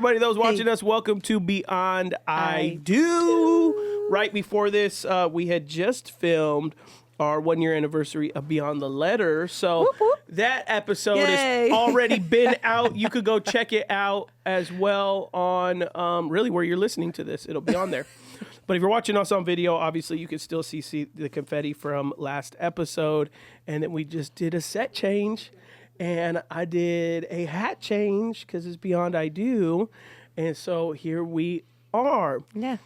everybody, those watching us, welcome to Beyond I Do. Right before this, we had just filmed our 1 year anniversary of Beyond the Letter. So whoop, whoop. That episode has already been out. You could go check it out as well on really where you're listening to this. It'll be on there. But if you're watching us on video, obviously you can still see the confetti from last episode. And then we just did a set change. And I did a hat change because it's Beyond I Do. And so here we are. Yeah.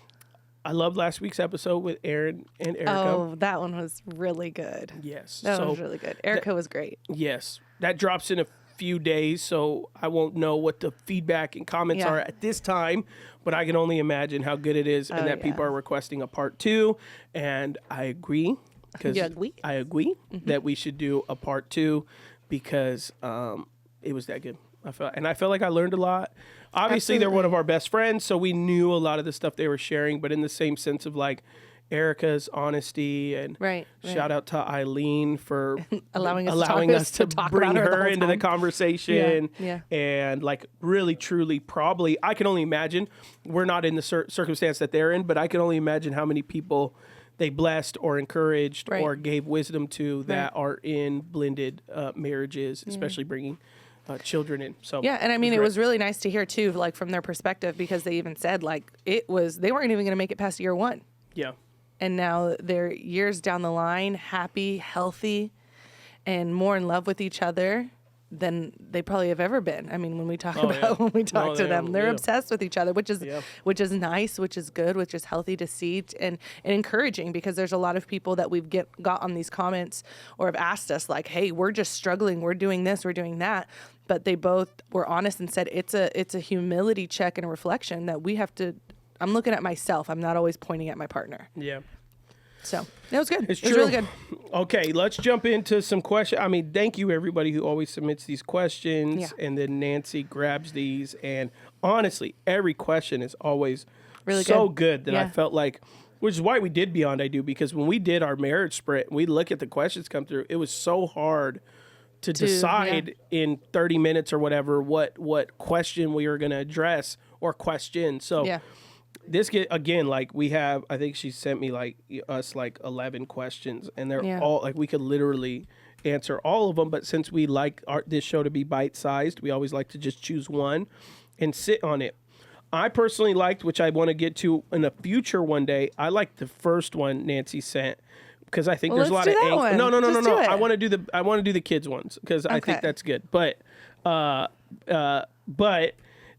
I loved last week's episode with Aaron and Erica. Oh, that one was really good. Yes. That one was really good. Erica was great. Yes. That drops in a few days, so I won't know what the feedback and comments are at this time, but I can only imagine how good it is and that people are requesting a part 2, and I agree. I agree that we should do a part 2 because it was that good. I felt like I learned a lot. Obviously, they're one of our best friends, so we knew a lot of the stuff they were sharing, but in the same sense of like Erica's honesty and shout out to Eileen for allowing us to bring her into the conversation and like really, truly, probably, I can only imagine, we're not in the circumstance that they're in, but I can only imagine how many people they blessed or encouraged or gave wisdom to that are in blended marriages, especially bringing children in. So and I mean, it was really nice to hear too, like from their perspective, because they even said like they weren't even going to make it past year 1. Yeah. And now they're years down the line, happy, healthy, and more in love with each other than they probably have ever been. I mean, when we talk to them, they're obsessed with each other, which is nice, which is good, which is healthy to see and encouraging, because there's a lot of people that we've got on these comments or have asked us like, hey, we're just struggling. We're doing this, we're doing that. But they both were honest and said it's a humility check and a reflection that we have to. I'm looking at myself. I'm not always pointing at my partner. Yeah. So it was good. It's true. It was really good. Okay, let's jump into some questions. I mean, thank you everybody who always submits these questions, and then Nancy grabs these. And honestly, every question is always really good that I felt like, which is why we did Beyond I Do, because when we did our marriage sprint, we look at the questions come through. It was so hard to decide in 30 minutes or whatever what question we were going to address or question. So this again, like we have, I think she sent me like 11 questions, and they're all like we could literally answer all of them. But since we like this show to be bite sized, we always like to just choose one and sit on it. I personally liked, which I want to get to in a future one day. I liked the first one Nancy sent, because I think there's a lot of angles. No. I want to do the kids ones because I think that's good. But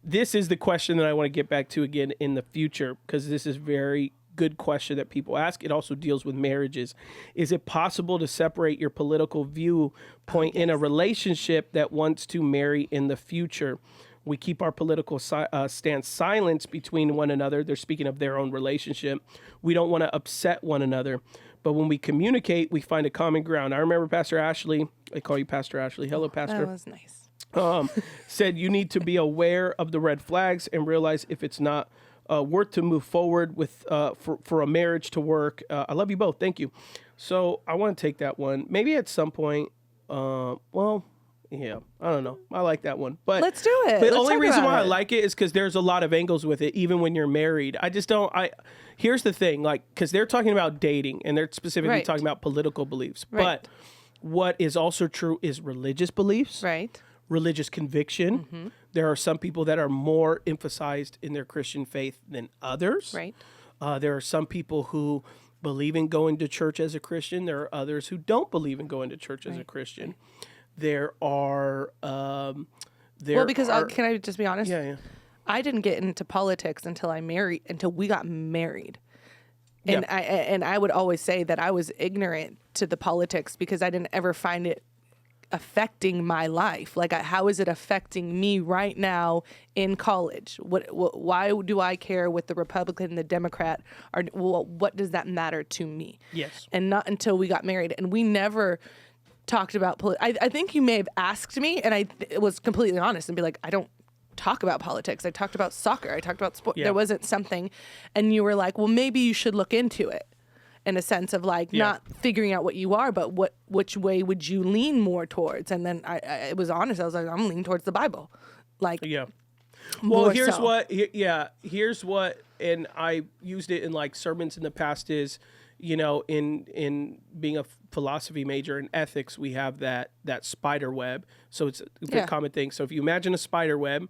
this is the question that I want to get back to again in the future, because this is very good question that people ask. It also deals with marriages. Is it possible to separate your political viewpoint in a relationship that wants to marry in the future? We keep our political stance silent between one another. They're speaking of their own relationship. We don't want to upset one another. But when we communicate, we find a common ground. I remember Pastor Ashlee. I call you Pastor Ashlee. Hello, Pastor. That was nice. Said you need to be aware of the red flags and realize if it's not worth to move forward with for a marriage to work. I love you both. Thank you. So I want to take that one. Maybe at some point. I don't know. I like that one. But let's do it. The only reason why I like it is because there's a lot of angles with it, even when you're married. I just don't. Here's the thing, like, because they're talking about dating and they're specifically talking about political beliefs. Right. But what is also true is religious beliefs. Right. Religious conviction. Mm-hmm. There are some people that are more emphasized in their Christian faith than others. Right. There are some people who believe in going to church as a Christian. There are others who don't believe in going to church as a Christian. There are. Can I just be honest? Yeah. I didn't get into politics until we got married. And I would always say that I was ignorant to the politics because I didn't ever find it affecting my life. Like, how is it affecting me right now in college? Why do I care what the Republican and the Democrat are? What does that matter to me? Yes. And not until we got married. And we never talked about I think you may have asked me, and I was completely honest and be like, I don't talk about politics. I talked about soccer. I talked about sport. Yeah. There wasn't something. And you were like, well, maybe you should look into it. In a sense of like not figuring out what you are, but which way would you lean more towards? And then I was honest. I was like, I'm leaning towards the Bible. Like, Well, here's what, and I used it in like sermons in the past is, in being a philosophy major in ethics, we have that spider web. So it's a good common thing. So if you imagine a spider web,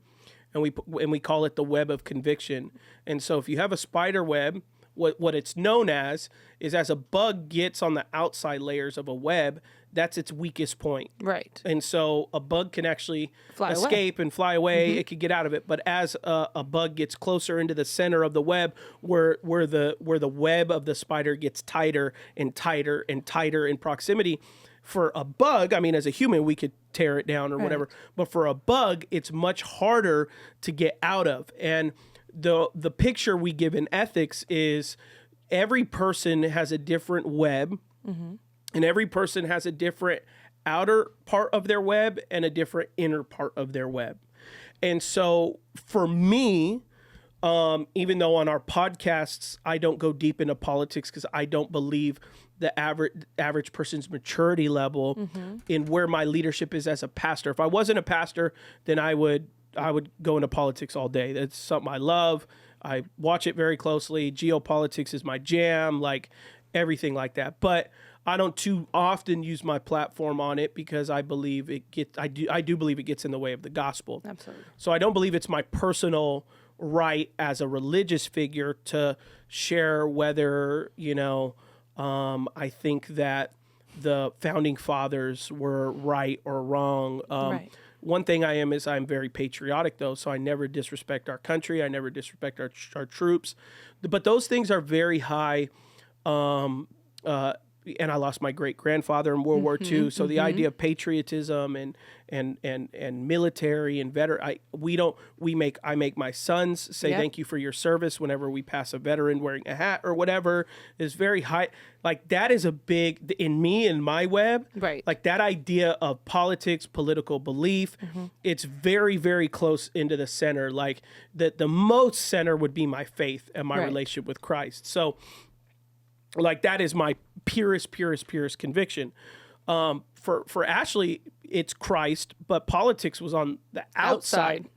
and we call it the web of conviction. And so if you have a spider web, what it's known as is as a bug gets on the outside layers of a web, that's its weakest point. Right. And so a bug can actually escape and fly away. It could get out of it. But as a bug gets closer into the center of the web, where the web of the spider gets tighter and tighter and tighter in proximity, for a bug, I mean, as a human, we could tear it down or whatever. But for a bug, it's much harder to get out of. And the picture we give in ethics is every person has a different web, and every person has a different outer part of their web and a different inner part of their web. And so for me, even though on our podcasts I don't go deep into politics because I don't believe the average person's maturity level in where my leadership is as a pastor. If I wasn't a pastor, then I would go into politics all day. That's something I love. I watch it very closely. Geopolitics is my jam, like everything like that. But I don't too often use my platform on it because I believe I do believe it gets in the way of the gospel. Absolutely. So I don't believe it's my personal right as a religious figure to share whether, I think that the founding fathers were right or wrong. Right. One thing I am is I'm very patriotic, though, so I never disrespect our country. I never disrespect our troops. But those things are very high. And I lost my great-grandfather in World War II. So the idea of patriotism and military and veteran, I make my sons say thank you for your service whenever we pass a veteran wearing a hat or whatever is very high. Like that is a big, in me and my web, right? Like that idea of politics, political belief, it's very, very close into the center. Like the most center would be my faith and my relationship with Christ. So like that is my purest conviction. For Ashlee, it's Christ, but politics was on the outside.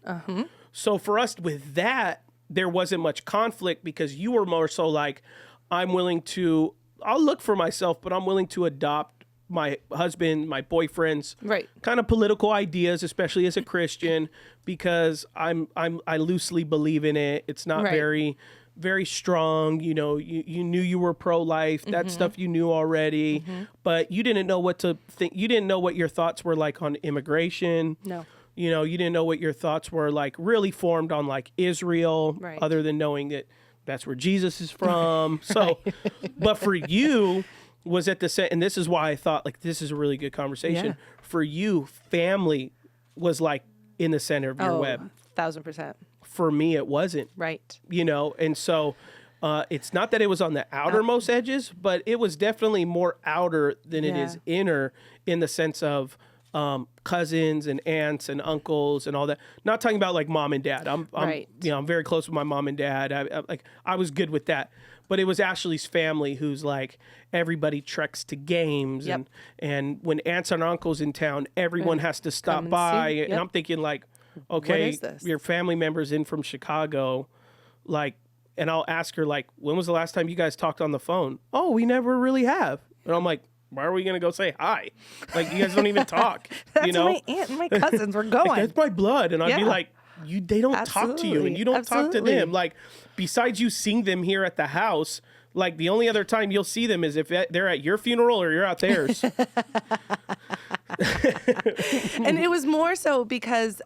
So for us with that, there wasn't much conflict because you were more so like, I'll look for myself, but I'm willing to adopt my husband, my boyfriend's kind of political ideas, especially as a Christian, because I loosely believe in it. It's not very strong. You knew you were pro-life. That stuff you knew already, but you didn't know what to think. You didn't know what your thoughts were like on immigration. No. You didn't know what your thoughts were like really formed on like Israel, other than knowing that that's where Jesus is from. So, but for you was at the set, and this is why I thought like this is a really good conversation. Yeah. For you, family was like in the center of your web. 1,000%. For me, it wasn't. Right. And so it's not that it was on the outermost edges, but it was definitely more outer than it is inner in the sense of cousins and aunts and uncles and all that. Not talking about like mom and dad. I'm very close with my mom and dad. I was good with that. But it was Ashlee's family who's like everybody treks to games and when aunts and uncles in town, everyone has to stop by. And I'm thinking like, okay, your family member's in from Chicago, like, and I'll ask her like, when was the last time you guys talked on the phone? Oh, we never really have. And I'm like, why are we going to go say hi? Like, you guys don't even talk. That's where my aunt and my cousins were going. Like, that's my blood. And I'd be like, they don't talk to you and you don't talk to them. Like, besides you seeing them here at the house, like the only other time you'll see them is if they're at your funeral or you're at theirs. And it was more so because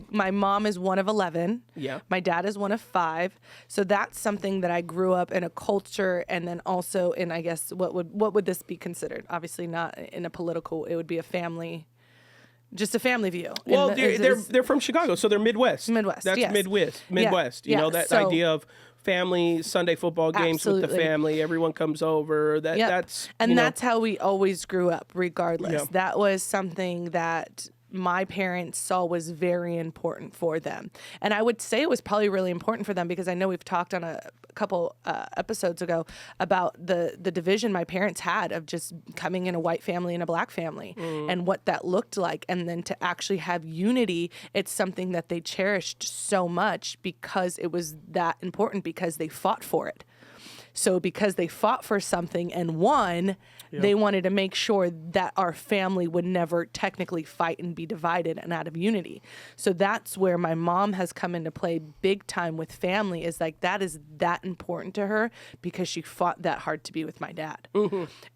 my mom is one of 11. Yeah. My dad is one of 5. So that's something that I grew up in a culture, and then also in, I guess, what would this be considered? Obviously not in a political. It would be a family. Just a family view. Well, they're from Chicago, so they're Midwest. That's Midwest. You know, that idea of family, Sunday football games with the family. Everyone comes over. That's how we always grew up, regardless. That was something that my parents saw was very important for them. And I would say it was probably really important for them because I know we've talked on a couple episodes ago about the division my parents had of just coming in a white family and a black family and what that looked like. And then to actually have unity, it's something that they cherished so much because it was that important, because they fought for it. So because they fought for something and won, they wanted to make sure that our family would never technically fight and be divided and out of unity. So that's where my mom has come into play big time with family, is like that is that important to her because she fought that hard to be with my dad.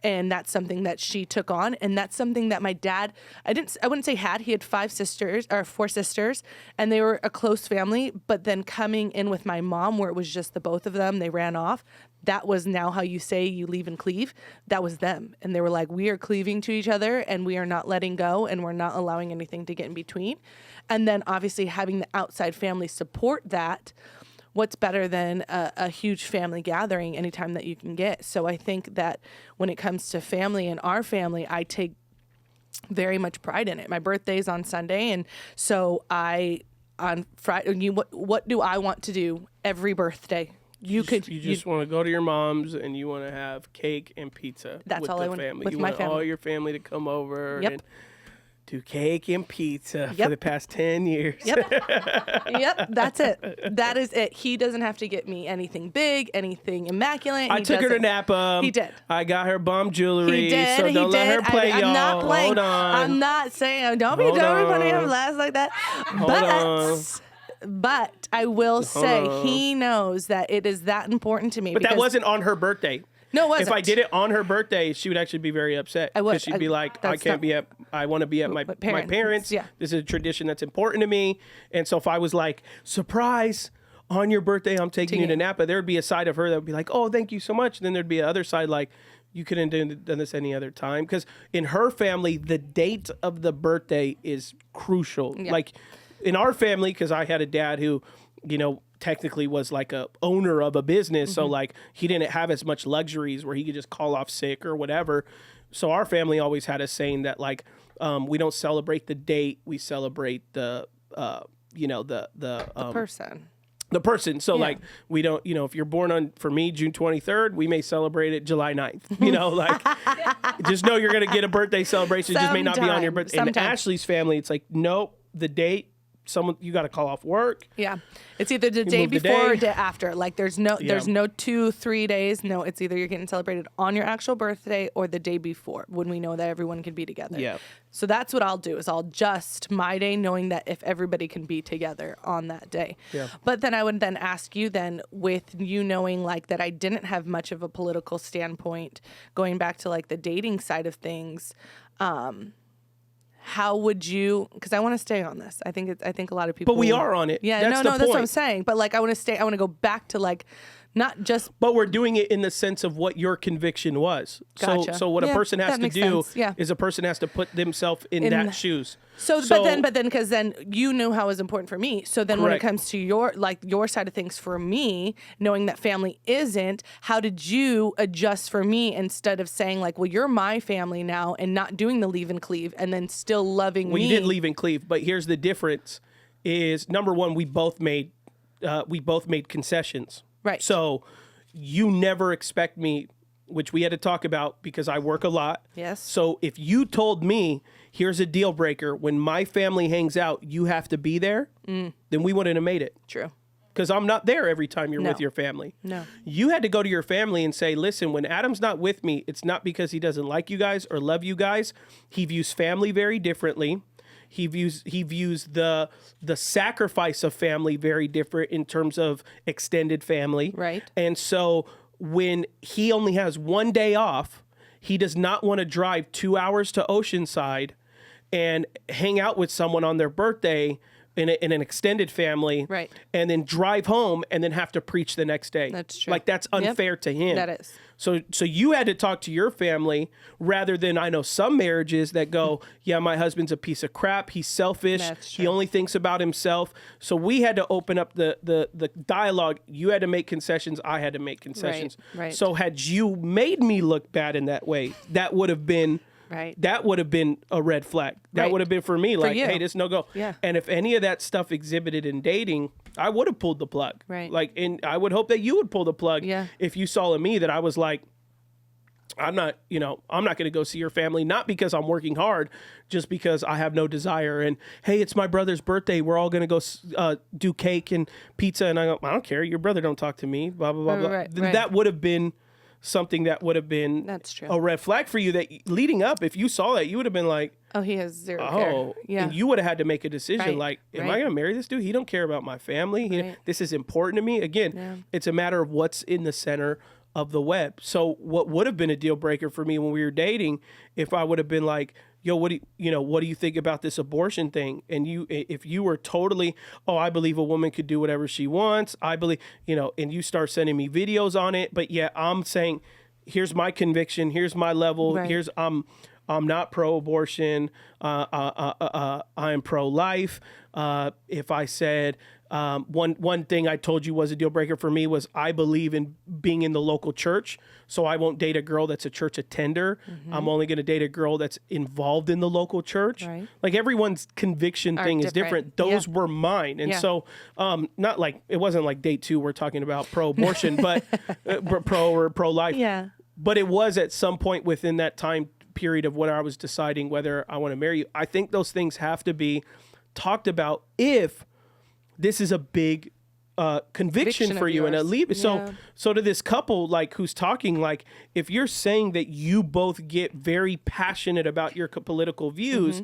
And that's something that she took on. And that's something that my dad, I wouldn't say had, he had 4 sisters, and they were a close family. But then coming in with my mom, where it was just the both of them, they ran off. That was now how you say you leave and cleave. That was them. And they were like, we are cleaving to each other and we are not letting go and we're not allowing anything to get in between. And then obviously having the outside family support that, what's better than a huge family gathering anytime that you can get? So I think that when it comes to family and our family, I take very much pride in it. My birthday's on Sunday. And so on Friday, what do I want to do every birthday? You just want to go to your mom's and you want to have cake and pizza. That's with all the I want family. with you my want family. all your family to come over Yep. and do cake and pizza for the past 10 years. Yep, that's it. That is it. He doesn't have to get me anything big, anything immaculate. I took her to Napa. He did. I got her bomb jewelry. He did. So don't let her play, y'all. I'm not playing. Hold on. I'm not saying don't be putting him last like that. But I will say he knows that it is that important to me. But that wasn't on her birthday. No, it wasn't. If I did it on her birthday, she would actually be very upset. I would. Because she'd be like, I want to be at my parents. Yeah. This is a tradition that's important to me. And so if I was like, surprise, on your birthday, I'm taking you to Napa, there would be a side of her that would be like, oh, thank you so much. And then there'd be another side like, you couldn't done this any other time. Because in her family, the date of the birthday is crucial. Yeah. Like in our family, because I had a dad who, technically was like a owner of a business. So like he didn't have as much luxuries where he could just call off sick or whatever. So our family always had a saying that like, we don't celebrate the date. We celebrate the person. The person. So like we don't, if you're born for me, June 23rd, we may celebrate it July 9th, like just know you're going to get a birthday celebration. It just may not be on your birthday. In Ashley's family, it's like, nope, the date. You got to call off work. Yeah, it's either the day before or day after. Like there's no 2-3 days. No, it's either you're getting celebrated on your actual birthday or the day before when we know that everyone can be together. Yeah. So that's what I'll do is I'll adjust my day knowing that if everybody can be together on that day. Yeah. But then I would then ask you then with you knowing like that I didn't have much of a political standpoint going back to like the dating side of things. How would you? Because I want to stay on this. I think a lot of people. But we are on it. Yeah, that's what I'm saying. But like, I want to go back to like, not just. But we're doing it in the sense of what your conviction was. Gotcha. So what a person has to do Yeah. is a person has to put themselves in that shoes. But then, because then you knew how it was important for me. So then, when it comes to your side of things for me, knowing that family isn't, how did you adjust for me instead of saying like, well, you're my family now, and not doing the leave and cleave, and then still loving me? Well, you did leave and cleave, but here's the difference: is number one, we both made concessions. Right. So you never expect me, which we had to talk about because I work a lot. Yes. So if you told me, here's a deal breaker, when my family hangs out, you have to be there, then we wouldn't have made it. True. Because I'm not there every time you're with your family. No. You had to go to your family and say, listen, when Adam's not with me, it's not because he doesn't like you guys or love you guys. He views family very differently. He views the sacrifice of family very different in terms of extended family. Right. And so when he only has one day off, he does not want to drive 2 hours to Oceanside and hang out with someone on their birthday in an extended family, right, and then drive home and then have to preach the next day. That's true. Like that's unfair to him. That is. So you had to talk to your family rather than, I know some marriages that go, yeah, my husband's a piece of crap. He's selfish. That's true. He only thinks about himself. So we had to open up the dialogue. You had to make concessions. I had to make concessions. Right. So had you made me look bad in that way, that would have been Right. that would have been a red flag. That would have been for me, like, you. hey, this no go. Yeah. And if any of that stuff exhibited in dating, I would have pulled the plug. Right. Like, and I would hope that you would pull the plug if you saw in me that I was like, I'm not going to go see your family, not because I'm working hard, just because I have no desire. And hey, it's my brother's birthday. We're all going to go do cake and pizza. And I go, I don't care. Your brother don't talk to me, blah, blah, blah, blah. Right. That would have been something that would have been That's true. a red flag for you, that leading up, if you saw that, you would have been like, oh, he has zero care. Yeah. And you would have had to make a decision. Right. Like, am I going to marry this dude? He don't care about my family. This is important to me. Again, it's a matter of what's in the center of the web. So what would have been a deal breaker for me when we were dating, if I would have been like, yo, what do you think about this abortion thing? And if you were totally, I believe a woman could do whatever she wants. I believe, and you start sending me videos on it. But yeah, I'm saying, here's my conviction. Here's my level. Right. I'm not pro-abortion. I'm pro-life. If I said, one thing I told you was a deal breaker for me was I believe in being in the local church, so I won't date a girl that's a church attender. I'm only going to date a girl that's involved in the local church. Right. Like, everyone's conviction thing is different. Those were mine. And so not like, it wasn't like day 2 we're talking about pro-abortion, but pro or pro-life. Yeah. But it was at some point within that time period of when I was deciding whether I want to marry you. I think those things have to be talked about if this is a big conviction for you, and a leave. So to this couple, like, who's talking, like, if you're saying that you both get very passionate about your political views,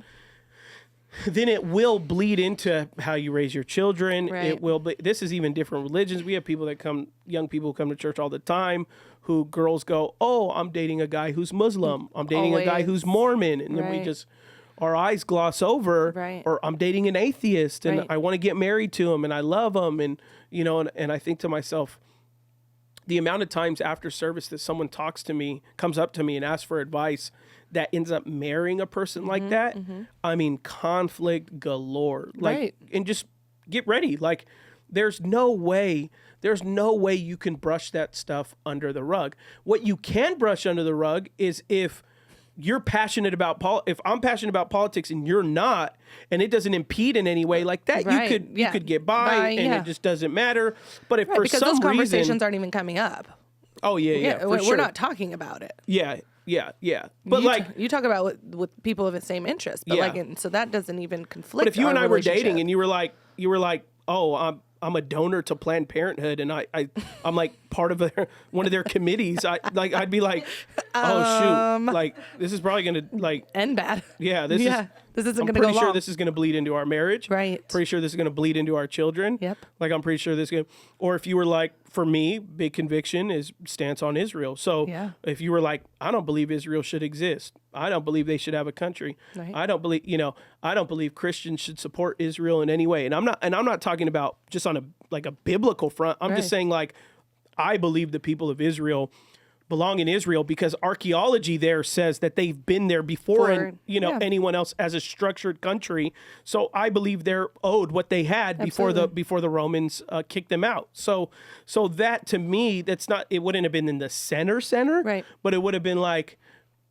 then it will bleed into how you raise your children. Right. It will. This is even different religions. We have people that young people come to church all the time, who girls go, oh, I'm dating a guy who's Muslim. I'm dating a guy who's Mormon, and then we just, our eyes gloss over, or I'm dating an atheist and I want to get married to him and I love him. And, and I think to myself, the amount of times after service that someone comes up to me and asks for advice that ends up marrying a person like that, I mean, conflict galore. Like, and just get ready. Like, there's no way you can brush that stuff under the rug. What you can brush under the rug is if you're passionate about if I'm passionate about politics and you're not, and it doesn't impede in any way like that, you could get by and it just doesn't matter. But if for because some those conversations reason, aren't even coming up. Oh yeah, for we're sure. not talking about it. Yeah. But you talk about with people of the same interest, but so that doesn't even conflict. But if you and I were dating and you were like, oh, I'm a donor to Planned Parenthood, and I'm like part of one of their committees. I'd be like, oh shoot, like, this is probably gonna like end bad. Yeah, this isn't gonna go long. I'm pretty sure this is gonna bleed into our marriage. Right. Pretty sure this is gonna bleed into our children. Yep. Like, I'm pretty sure this is gonna. Or if you were like, for me, big conviction is stance on Israel. So if you were like, I don't believe Israel should exist. I don't believe they should have a country. Right. I don't believe Christians should support Israel in any way. And I'm not talking about just on a biblical front. I'm just saying, like, I believe the people of Israel belong in Israel because archaeology there says that they've been there before anyone else as a structured country. So I believe they're owed what they had before the Romans kicked them out. So that, to me, it wouldn't have been in the center, right? But it would have been like,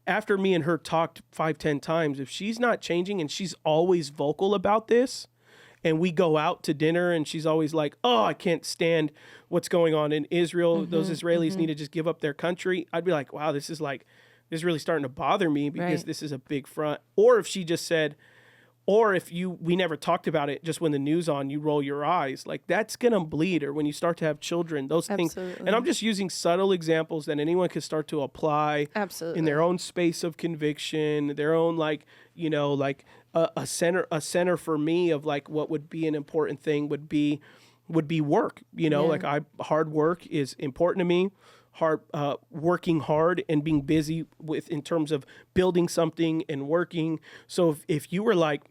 after me and her talked 5-10 times, if she's not changing and she's always vocal about this, and we go out to dinner and she's always like, oh, I can't stand what's going on in Israel. Those Israelis need to just give up their country. I'd be like, wow, this is really starting to bother me because this is a big front. Or if she just said, or if we never talked about it, just when the news on, you roll your eyes, like, that's going to bleed. Or when you start to have children, those things. And I'm just using subtle examples that anyone can start to apply in their own space of conviction, their own, a center for me of like what would be an important thing would be work. Hard work is important to me. Working hard and being busy in terms of building something and working. So if you were like,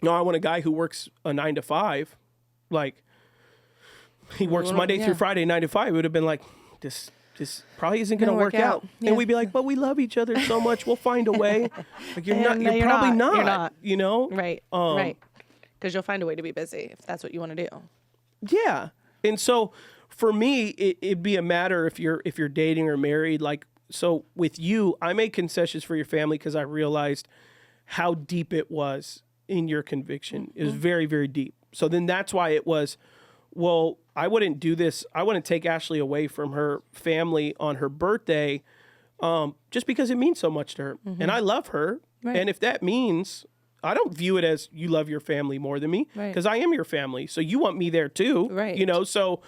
no, I want a guy who works a 9 to 5, like, he works Monday through Friday, 9 to 5, it would have been like, this probably isn't going to work out. Yeah. And we'd be like, but we love each other so much, we'll find a way. Like, you're probably not. You know? Right. Right. Because you'll find a way to be busy if that's what you want to do. Yeah. And so for me, it'd be a matter if you're dating or married, like, so with you, I made concessions for your family because I realized how deep it was in your conviction. It was very, very deep. So then that's why it was, well, I wouldn't do this. I wouldn't take Ashlee away from her family on her birthday just because it means so much to her. And I love her. Right. And if that means, I don't view it as you love your family more than me because I am your family. So you want me there too. Right. You know, so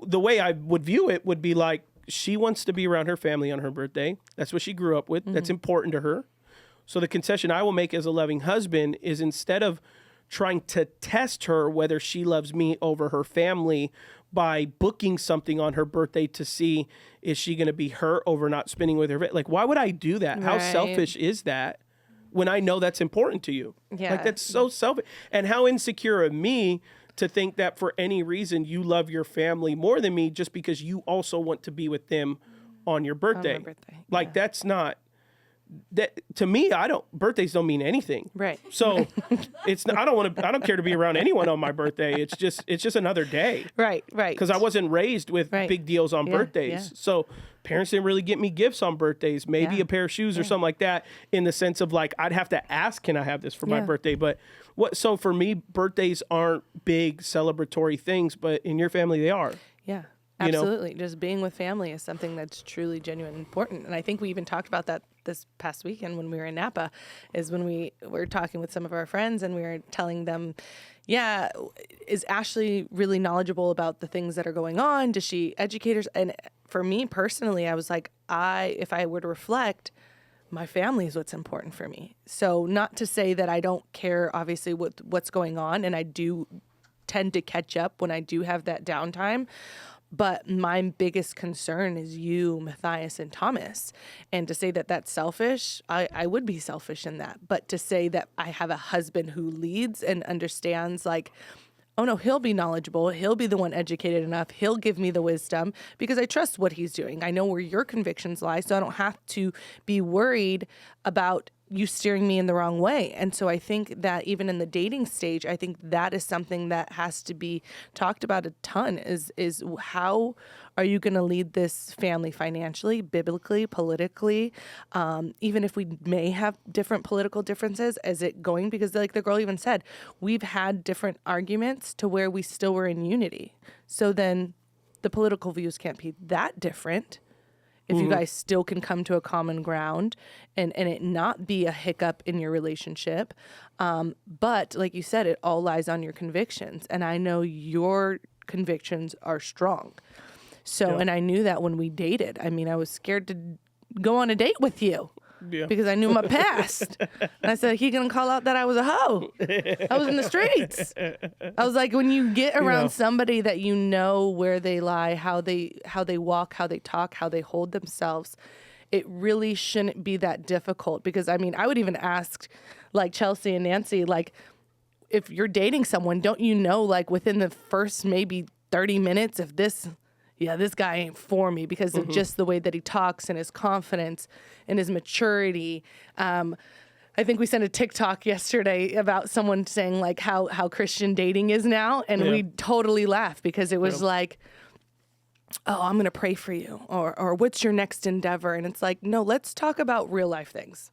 the way I would view it would be like, she wants to be around her family on her birthday. That's what she grew up with. That's important to her. So the concession I will make as a loving husband is, instead of trying to test her whether she loves me over her family by booking something on her birthday to see is she going to be hurt over not spending with her. Like, why would I do that? Right. How selfish is that when I know that's important to you? Yeah. Like, that's so selfish. And how insecure of me to think that for any reason you love your family more than me just because you also want to be with them on your birthday. On my birthday. Like, that's not... That, to me, birthdays don't mean anything. Right. So I don't care to be around anyone on my birthday. It's just another day. Right. Because I wasn't raised with big deals on birthdays. Yeah. So parents didn't really get me gifts on birthdays, maybe a pair of shoes or something like that, in the sense of like, I'd have to ask, can I have this for my birthday? But so for me, birthdays aren't big celebratory things, but in your family, they are. Yeah. Absolutely. Just being with family is something that's truly genuine and important. And I think we even talked about that this past weekend when we were in Napa, is when we were talking with some of our friends and we were telling them, is Ashlee really knowledgeable about the things that are going on? Does she educate us? And for me personally, I was like, if I were to reflect, my family is what's important for me. So not to say that I don't care, obviously, what's going on. And I do tend to catch up when I do have that downtime. But my biggest concern is you, Matthias, and Thomas. And to say that that's selfish, I would be selfish in that. But to say that I have a husband who leads and understands, like, oh no, he'll be knowledgeable. He'll be the one educated enough. He'll give me the wisdom because I trust what he's doing. I know where your convictions lie, so I don't have to be worried about you steering me in the wrong way. And so I think that even in the dating stage, I think that is something that has to be talked about a ton, is how are you going to lead this family financially, biblically, politically, even if we may have different political differences, is it going, because like the girl even said, we've had different arguments to where we still were in unity. So then the political views can't be that different. If you guys still can come to a common ground and it not be a hiccup in your relationship. But like you said, it all lies on your convictions. And I know your convictions are strong. So, and I knew that when we dated. I mean, I was scared to go on a date with you. Yeah. Because I knew my past. And I said, he gonna call out that I was a hoe. I was in the streets. I was like, when you get around somebody that you know where they lie, how they walk, how they talk, how they hold themselves, it really shouldn't be that difficult. Because I mean, I would even ask like Chelsea and Nancy, like, if you're dating someone, don't you know, like within the first maybe 30 minutes, if this guy ain't for me because of just the way that he talks and his confidence and his maturity. I think we sent a TikTok yesterday about someone saying like how Christian dating is now. And we totally laughed because it was like, oh, I'm going to pray for you, or what's your next endeavor? And it's like, no, let's talk about real life things.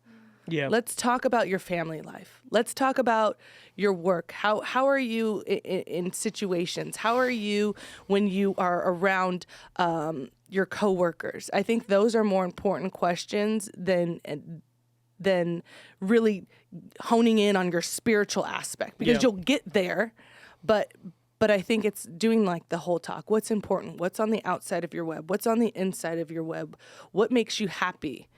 Yeah. Let's talk about your family life. Let's talk about your work. How are you in situations? How are you when you are around your coworkers? I think those are more important questions than really honing in on your spiritual aspect, because you'll get there, but I think it's doing like the whole talk. What's important? What's on the outside of your web? What's on the inside of your web? What makes you happy?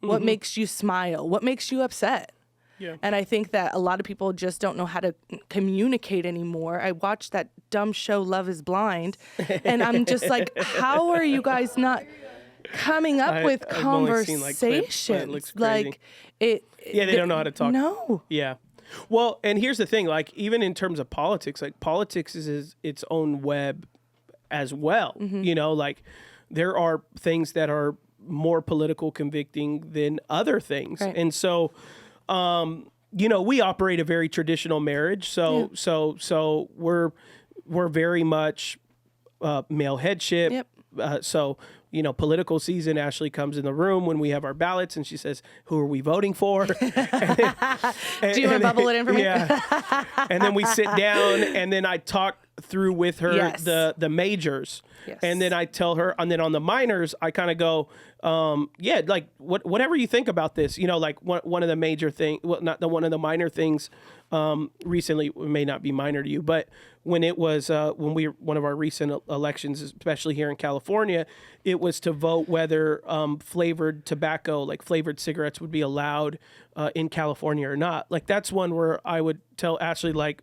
What makes you smile? What makes you upset? Yeah. And I think that a lot of people just don't know how to communicate anymore. I watched that dumb show, Love is Blind, and I'm just like, how are you guys not coming up with conversations? Like it. Yeah, they don't know how to talk. No. Yeah. Well, and here's the thing, like even in terms of politics, like politics is its own web as well. You know, like there are things that are more political convicting than other things. Right. And so, you know, we operate a very traditional marriage. So we're very much male headship, So, political season, Ashlee comes in the room when we have our ballots and she says, who are we voting for? Do you want to bubble it in for me? Yeah. And then we sit down and then I talk through with her the majors. Yes. And then I tell her, and then on the minors, I kind of go, like whatever you think about this, like one of the major thing, well, not the one of the minor things, recently, it may not be minor to you, but when it was, one of our recent elections, especially here in California, it was to vote whether, flavored tobacco, like flavored cigarettes would be allowed, in California or not. Like that's one where I would tell Ashlee, like,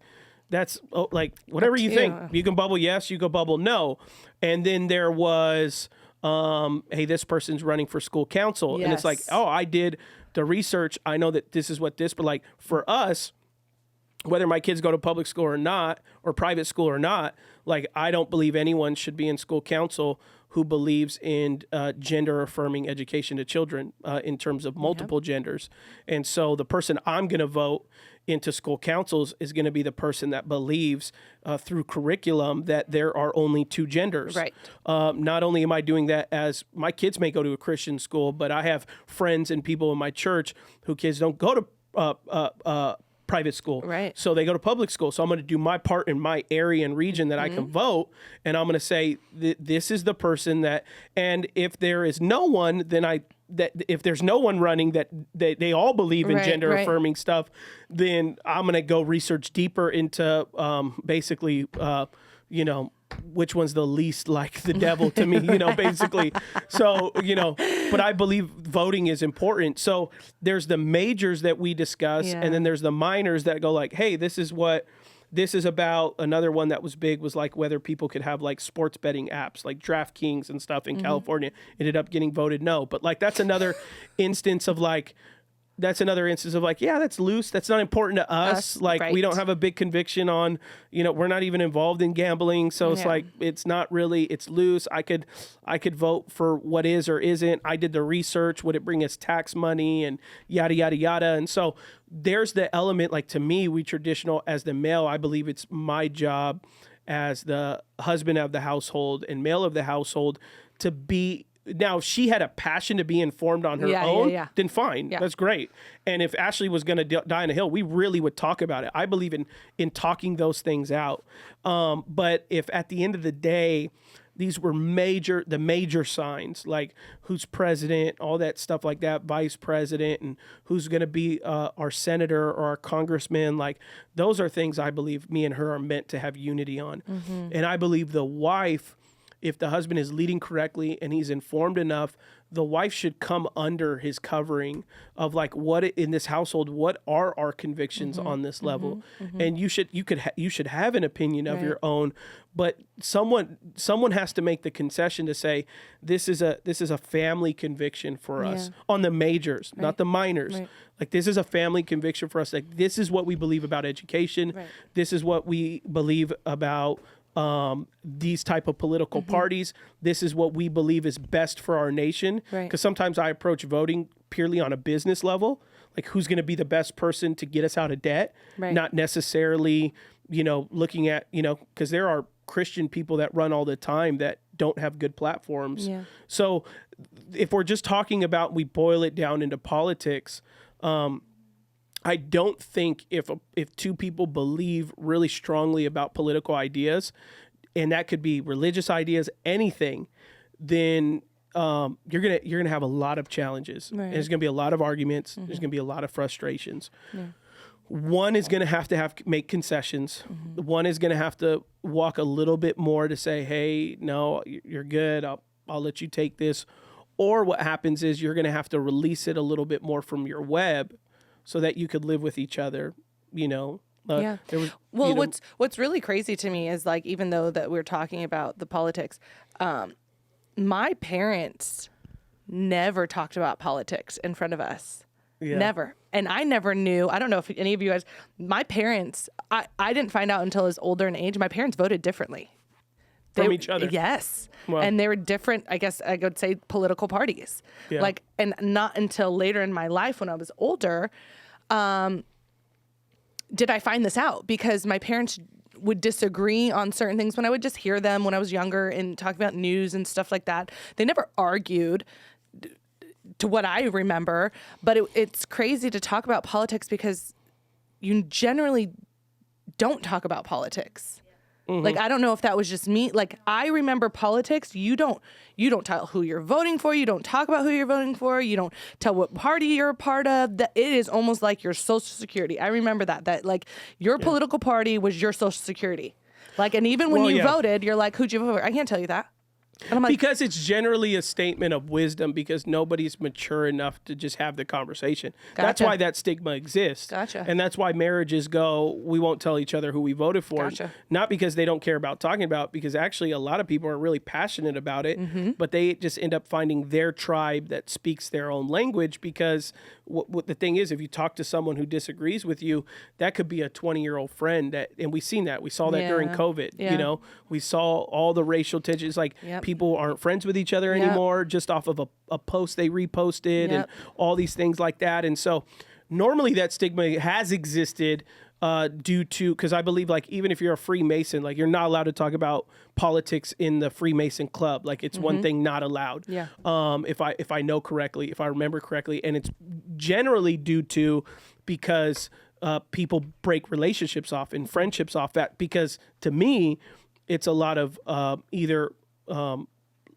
that's like whatever you think. You can bubble yes, you can bubble no. And then there was, hey, this person's running for school council. Yes. And it's like, oh, I did the research. I know that this is what this, but like for us, whether my kids go to public school or not, or private school or not, like I don't believe anyone should be in school council who believes in gender affirming education to children in terms of multiple genders. And so the person I'm going to vote into school councils is going to be the person that believes through curriculum that there are only two genders. Right. Not only am I doing that as my kids may go to a Christian school, but I have friends and people in my church who kids don't go to private school. Right. So they go to public school. So I'm going to do my part in my area and region that I can vote. And I'm going to say, this is the person that, and if there is no one, then if there's no one running that they all believe in gender affirming stuff, then I'm going to go research deeper into basically, which one's the least like the devil to me, basically. So, but I believe voting is important. So there's the majors that we discuss, and then there's the minors that go like, hey, this is what this is about. Another one that was big was like whether people could have like sports betting apps like DraftKings and stuff in California. Ended up getting voted no. But like that's another instance of like, yeah, that's loose. That's not important to us. Like we don't have a big conviction on, we're not even involved in gambling. So it's like, it's not really, it's loose. I could vote for what is or isn't. I did the research. Would it bring us tax money and yada, yada, yada. And so there's the element, like to me, we traditional as the male, I believe it's my job as the husband of the household and male of the household to be. Now, if she had a passion to be informed on her own, then fine. Yeah. That's great. And if Ashlee was going to die on a hill, we really would talk about it. I believe in talking those things out. But if at the end of the day, these were the major signs, like who's president, all that stuff like that, vice president, and who's going to be our senator or our congressman, like those are things I believe me and her are meant to have unity on. And I believe the wife, if the husband is leading correctly and he's informed enough, the wife should come under his covering of like what in this household, what are our convictions on this level? And you should have an opinion of your own, but someone has to make the concession to say, this is a family conviction for us on the majors, not the minors. Like this is a family conviction for us. Like this is what we believe about education. This is what we believe about these type of political parties. This is what we believe is best for our nation. Because sometimes I approach voting purely on a business level, like who's going to be the best person to get us out of debt, not necessarily, looking at, because there are Christian people that run all the time that don't have good platforms. So if we're just talking about, we boil it down into politics, I don't think if two people believe really strongly about political ideas, and that could be religious ideas, anything, then you're gonna have a lot of challenges. And there's gonna be a lot of arguments. There's gonna be a lot of frustrations. One is gonna have to make concessions. One is gonna have to walk a little bit more to say, hey, no, you're good. I'll let you take this. Or what happens is you're gonna have to release it a little bit more from your web, so that you could live with each other, What's really crazy to me is like, even though that we're talking about the politics, my parents never talked about politics in front of us. Never. And I never knew, I don't know if any of you guys, my parents, I didn't find out until I was older in age, my parents voted differently. From each other. Yes. Wow. And they were different, I guess I would say, political parties. Like, and not until later in my life when I was older, did I find this out, because my parents would disagree on certain things, when I would just hear them when I was younger and talk about news and stuff like that, they never argued to what I remember. But it's crazy to talk about politics because you generally don't talk about politics. Mm-hmm. Like, I don't know if that was just me. Like, I remember politics. You don't tell who you're voting for. You don't talk about who you're voting for. You don't tell what party you're a part of. That it is almost like your Social Security. I remember that like your political party was your Social Security. Like, and even when you voted, you're like, who'd you vote for? I can't tell you that. And I'm like, because it's generally a statement of wisdom, because nobody's mature enough to just have the conversation. Gotcha. That's why that stigma exists. Gotcha. And that's why marriages go, we won't tell each other who we voted for. Gotcha. Not because they don't care about talking about, because actually a lot of people are really passionate about it, but they just end up finding their tribe that speaks their own language. Because what the thing is, if you talk to someone who disagrees with you, that could be a 20-year-old friend and we've seen that. We saw that during COVID. You know, we saw all the racial tensions, like people aren't friends with each other anymore just off of a post they reposted and all these things like that. And so normally that stigma has existed due to, because I believe, like, even if you're a Freemason, like, you're not allowed to talk about politics in the Freemason club. Like, it's one thing not allowed. If I know correctly, if I remember correctly, and it's generally due to because people break relationships off and friendships off. That because to me, it's a lot of either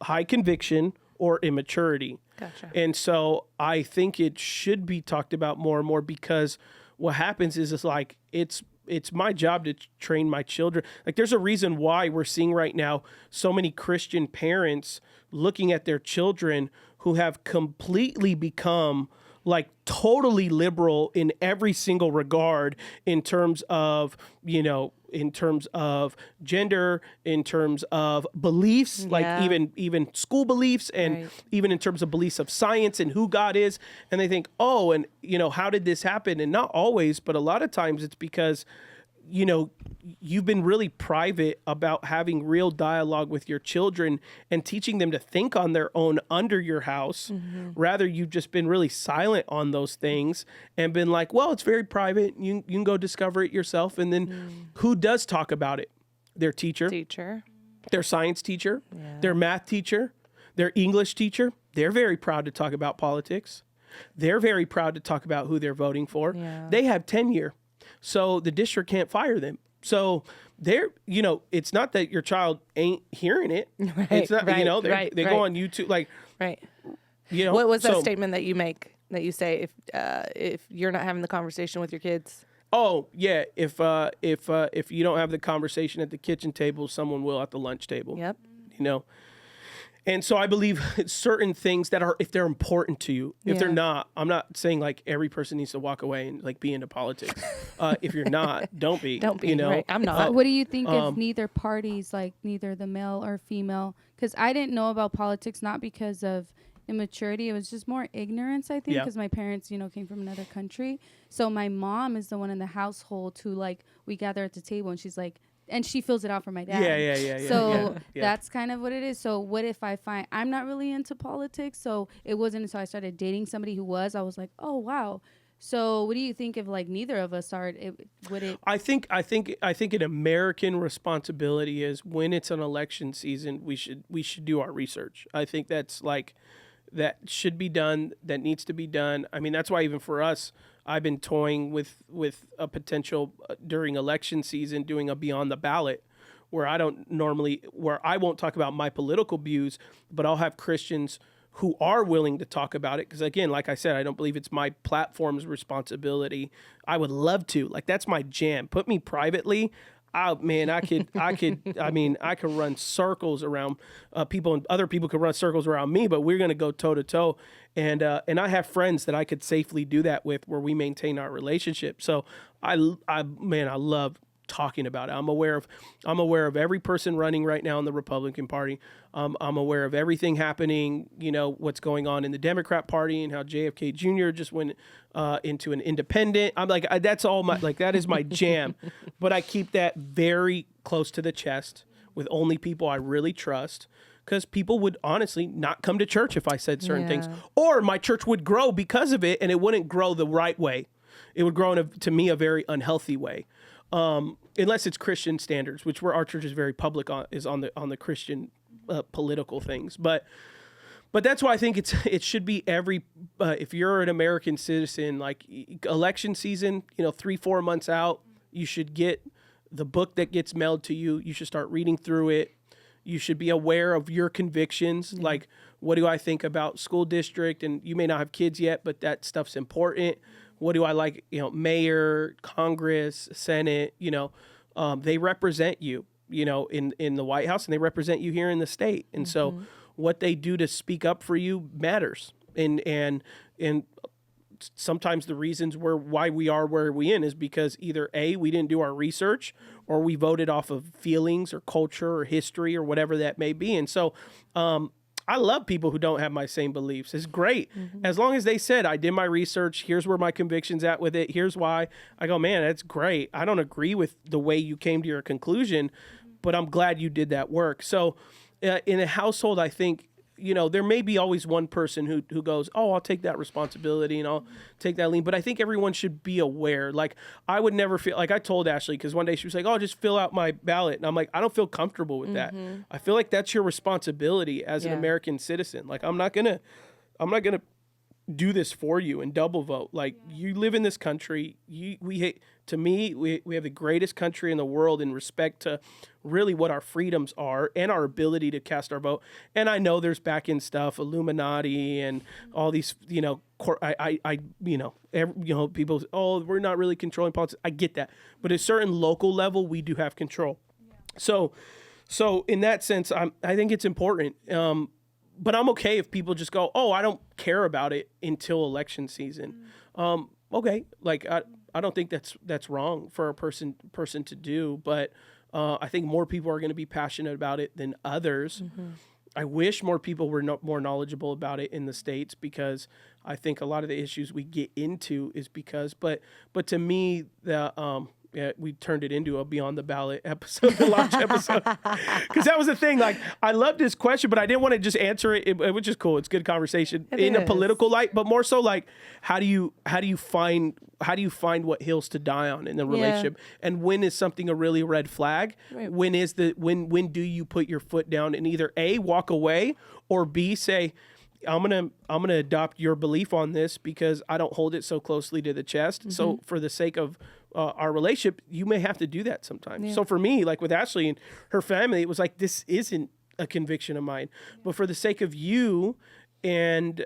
high conviction or immaturity. Gotcha. And so I think it should be talked about more and more, because what happens is it's like it's my job to train my children. Like, there's a reason why we're seeing right now so many Christian parents looking at their children who have completely become like totally liberal in every single regard, in terms of, you know, in terms of gender, in terms of beliefs, like even school beliefs, and even in terms of beliefs of science and who God is. And they think, oh, and, you know, how did this happen? And not always, but a lot of times it's because, you know, you've been really private about having real dialogue with your children and teaching them to think on their own under your house. Rather, you've just been really silent on those things and been like, well, it's very private. You can go discover it yourself. And then who does talk about it? Their teacher, their science teacher, their math teacher, their English teacher. They're very proud to talk about politics. They're very proud to talk about who they're voting for. They have tenure. So the district can't fire them. So they're, you know, it's not that your child ain't hearing it. It's not, you know, they go on YouTube, like, you know. What was that statement that you make, that you say, if you're not having the conversation with your kids? Oh yeah. If you don't have the conversation at the kitchen table, someone will at the lunch table. Yep. You know. And so I believe certain things that are, if they're important to you, if they're not, I'm not saying like every person needs to walk away and like be into politics. If you're not, don't be. Don't be. You know, I'm not. What do you think if neither parties, like neither the male or female? Because I didn't know about politics, not because of immaturity. It was just more ignorance, I think, because my parents, you know, came from another country. So my mom is the one in the household who, like, we gather at the table and she's like, and she fills it out for my dad. Yeah. So that's kind of what it is. So what if I find I'm not really into politics? So it wasn't until I started dating somebody who was, I was like, oh wow. So what do you think if like neither of us are? Would it? I think an American responsibility is, when it's an election season, we should do our research. I think that's like, that should be done. That needs to be done. I mean, that's why even for us, I've been toying with a potential during election season doing a Beyond the Ballot, where I won't talk about my political views, but I'll have Christians who are willing to talk about it. Because again, like I said, I don't believe it's my platform's responsibility. I would love to, like, that's my jam. Put me privately. Oh man, I could run circles around people, and other people could run circles around me, but we're going to go toe to toe. And I have friends that I could safely do that with, where we maintain our relationship. So I love talking about it. I'm aware of every person running right now in the Republican Party. I'm aware of everything happening, you know, what's going on in the Democrat Party and how JFK Jr. just went into an independent. I'm like, that's all my, like, that is my jam. But I keep that very close to the chest with only people I really trust, because people would honestly not come to church if I said certain things, or my church would grow because of it, and it wouldn't grow the right way. It would grow in to me, a very unhealthy way. unless it's Christian standards, which where our church is very public on, is on the Christian political things. But that's why I think it should be every if you're an American citizen, like election season, 3-4 months out, you should get the book that gets mailed to you. You should start reading through it. You should be aware of your convictions. Mm-hmm. Like, what do I think about school district? And you may not have kids yet, but that stuff's important. What do I like? Mayor, Congress, Senate, they represent you, in the White House, and they represent you here in the state. And so what they do to speak up for you matters. And sometimes the reasons why we are where we in is because either A, we didn't do our research, or we voted off of feelings or culture or history or whatever that may be. And so I love people who don't have my same beliefs. It's great. Mm-hmm. As long as they said, I did my research, here's where my conviction's at with it, here's why. I go, man, that's great. I don't agree with the way you came to your conclusion, but I'm glad you did that work. So in a household, I think, there may be always one person who goes, oh, I'll take that responsibility and I'll take that lean. But I think everyone should be aware. Like, I would never feel like I told Ashlee, because one day she was like, oh, just fill out my ballot. And I'm like, I don't feel comfortable with that. I feel like that's your responsibility as an American citizen. Like, I'm not going to do this for you and double vote. Like, you live in this country. We have the greatest country in the world in respect to really what our freedoms are and our ability to cast our vote. And I know there's back end stuff, Illuminati and all these, people, oh, we're not really controlling politics. I get that. But at a certain local level, we do have control. Yeah. So in that sense, I think it's important. But I'm okay if people just go, oh, I don't care about it until election season. Okay. Like, I don't think that's wrong for a person to do, but I think more people are going to be passionate about it than others. Mm-hmm. I wish more people were more knowledgeable about it in the States, because I think a lot of the issues we get into is because, but to me, we turned it into a Beyond the Ballot episode, the launch episode, because that was the thing. Like, I loved this question, but I didn't want to just answer it, which is cool. It's good conversation in a political light, but more so like, how do you find what hills to die on in the relationship, and when is something a really red flag? Right. When do you put your foot down and either A, walk away, or B, say, I'm gonna adopt your belief on this because I don't hold it so closely to the chest. Mm-hmm. So for the sake of our relationship, you may have to do that sometimes. Yeah. So for me, like with Ashlee and her family, it was like, this isn't a conviction of mine, but for the sake of you and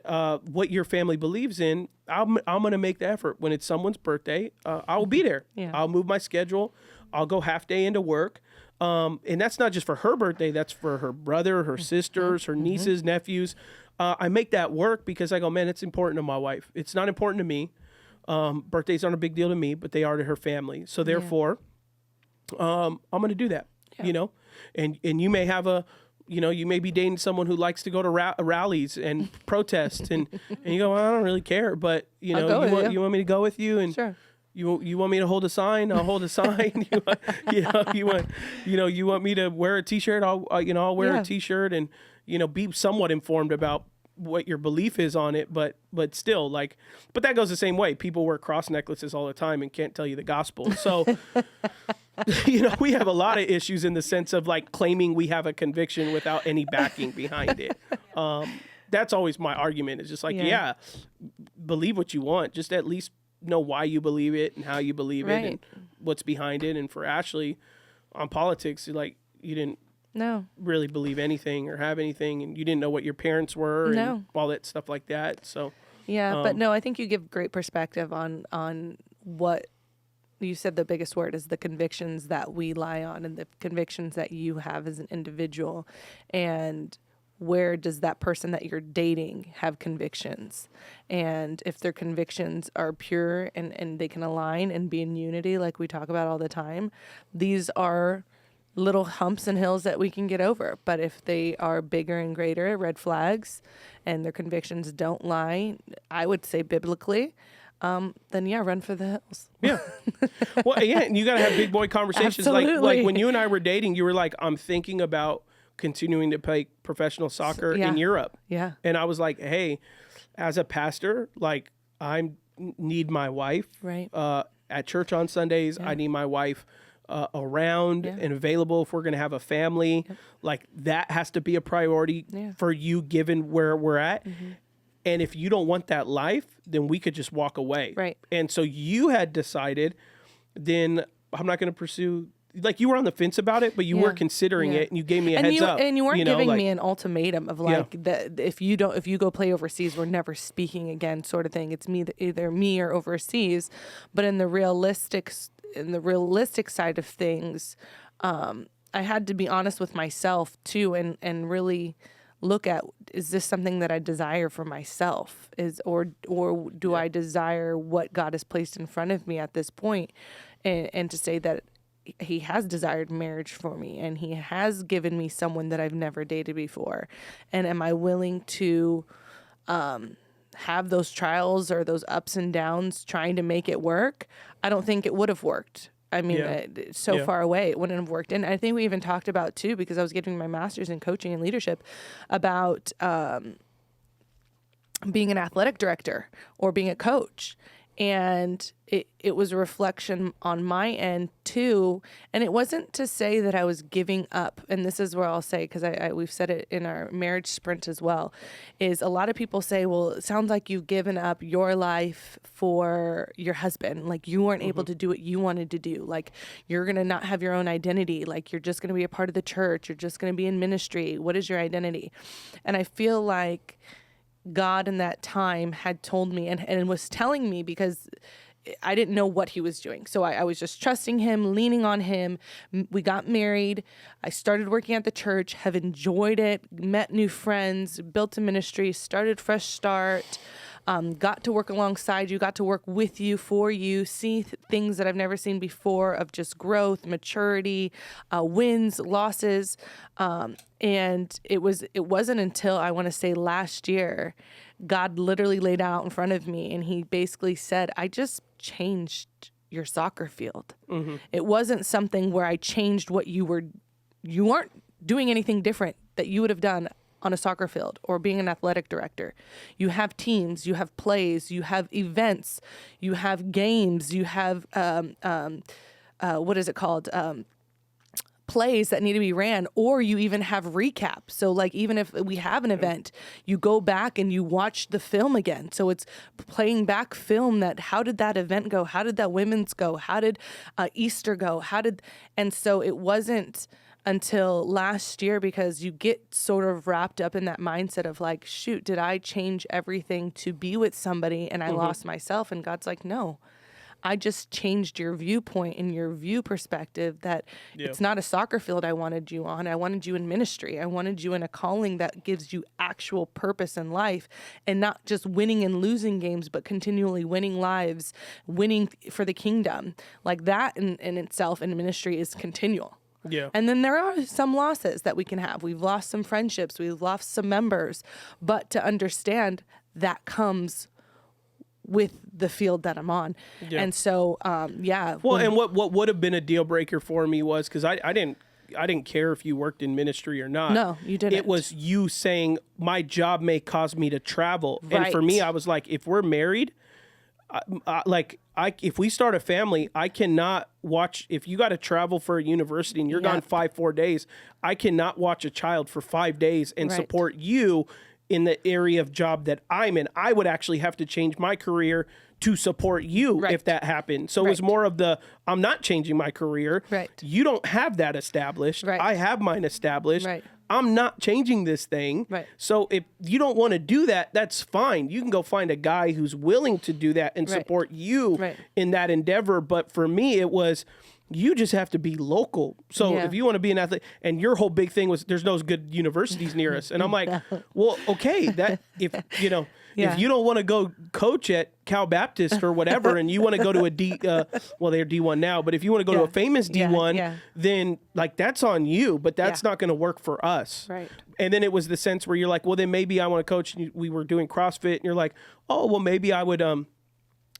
what your family believes in, I'm going to make the effort. When it's someone's birthday, I will be there. Yeah. I'll move my schedule. I'll go half day into work. And that's not just for her birthday. That's for her brother, her sisters, her nieces, nephews. I make that work because I go, man, it's important to my wife. It's not important to me. Birthdays aren't a big deal to me, but they are to her family. So therefore, I'm going to do that, and you may have you may be dating someone who likes to go to rallies and protest, and you go, well, I don't really care, but you want me to go with you, and sure. You want me to hold a sign? I'll hold a sign. You want me to wear a T-shirt? I'll wear a T-shirt, and be somewhat informed about what your belief is on it, but still, like, but that goes the same way. People wear cross necklaces all the time and can't tell you the gospel. So, we have a lot of issues in the sense of like claiming we have a conviction without any backing behind it. That's always my argument. It's just like, believe what you want. Just at least know why you believe it and how you believe it and what's behind it. And for Ashlee, on politics, like, you didn't really believe anything or have anything, and you didn't know what your parents were and all that stuff like that. So but no, I think you give great perspective on what you said. The biggest word is the convictions that we lie on and the convictions that you have as an individual, and where does that person that you're dating have convictions? And if their convictions are pure and they can align and be in unity, like we talk about all the time, these are little humps and hills that we can get over. But if they are bigger and greater red flags and their convictions don't lie, I would say biblically, then run for the hills. Yeah. Well, and you got to have big boy conversations. Like when you and I were dating, you were like, I'm thinking about continuing to play professional soccer in Europe. Yeah. And I was like, hey, as a pastor, like, I need my wife. Right. at church on Sundays. I need my wife around and available if we're going to have a family. Like that has to be a priority for you given where we're at. And if you don't want that life, then we could just walk away. Right. And so you had decided, then I'm not going to pursue. Like you were on the fence about it, but you were considering it, and you gave me a heads up. And you weren't giving me an ultimatum of like that if you go play overseas, we're never speaking again, sort of thing. It's either me or overseas. But in the realistic side of things, I had to be honest with myself too, and really look at, is this something that I desire for myself? Or do I desire what God has placed in front of me at this point? And to say that he has desired marriage for me, and he has given me someone that I've never dated before. And am I willing to have those trials or those ups and downs trying to make it work? I don't think it would have worked. I mean, far away, it wouldn't have worked. And I think we even talked about too, because I was getting my master's in coaching and leadership, about being an athletic director or being a coach. And it was a reflection on my end too. And it wasn't to say that I was giving up. And this is where I'll say, because we've said it in our marriage sprint as well, is a lot of people say, well, it sounds like you've given up your life for your husband. Like you weren't able to do what you wanted to do. Like you're going to not have your own identity. Like you're just going to be a part of the church. You're just going to be in ministry. What is your identity? And I feel like God in that time had told me and was telling me, because I didn't know what he was doing. So I was just trusting him, leaning on him. We got married. I started working at the church, have enjoyed it, met new friends, built a ministry, started fresh start, got to work alongside you, got to work with you, for you, see things that I've never seen before of just growth, maturity, wins, losses. And it wasn't until, I want to say, last year, God literally laid out in front of me, and he basically said, I just changed your soccer field. It wasn't something where I changed what you weren't doing anything different that you would have done on a soccer field or being an athletic director. You have teams, you have plays, you have events, you have games, you have, what is it called? Plays that need to be ran, or you even have recaps. So like, even if we have an event, you go back and you watch the film again. So it's playing back film that, how did that event go? How did that women's go? How did Easter go? And so it wasn't until last year, because you get sort of wrapped up in that mindset of like, shoot, did I change everything to be with somebody and I lost myself? And God's like, no, I just changed your viewpoint and your view perspective, that it's not a soccer field I wanted you on. I wanted you in ministry. I wanted you in a calling that gives you actual purpose in life, and not just winning and losing games, but continually winning lives, winning for the kingdom. Like that in itself in ministry is continual. Yeah. And then there are some losses that we can have. We've lost some friendships. We've lost some members. But to understand that comes with the field that I'm on. Yeah. And so, Well, and what would have been a deal breaker for me was, because I didn't care if you worked in ministry or not. No, you didn't. It was you saying, my job may cause me to travel. Right. And for me, I was like, if we're married, if we start a family, I cannot watch, if you got to travel for a university and you're gone 4 days, I cannot watch a child for 5 days and support you in the area of job that I'm in. I would actually have to change my career to support you if that happened. So it was more of I'm not changing my career. Right. You don't have that established. Right. I have mine established. Right. I'm not changing this thing. Right. So if you don't want to do that, that's fine. You can go find a guy who's willing to do that and support you in that endeavor. But for me, it was, you just have to be local. So if you want to be an athlete, and your whole big thing was, there's no good universities near us. And I'm like, well, okay, that if you don't want to go coach at Cal Baptist or whatever, and you want to go to a well, they're D1 now, but if you want to go to a famous D1, then like that's on you, but that's not going to work for us. Right. And then it was the sense where you're like, well, then maybe I want to coach. And we were doing CrossFit, and you're like, oh, well, maybe I would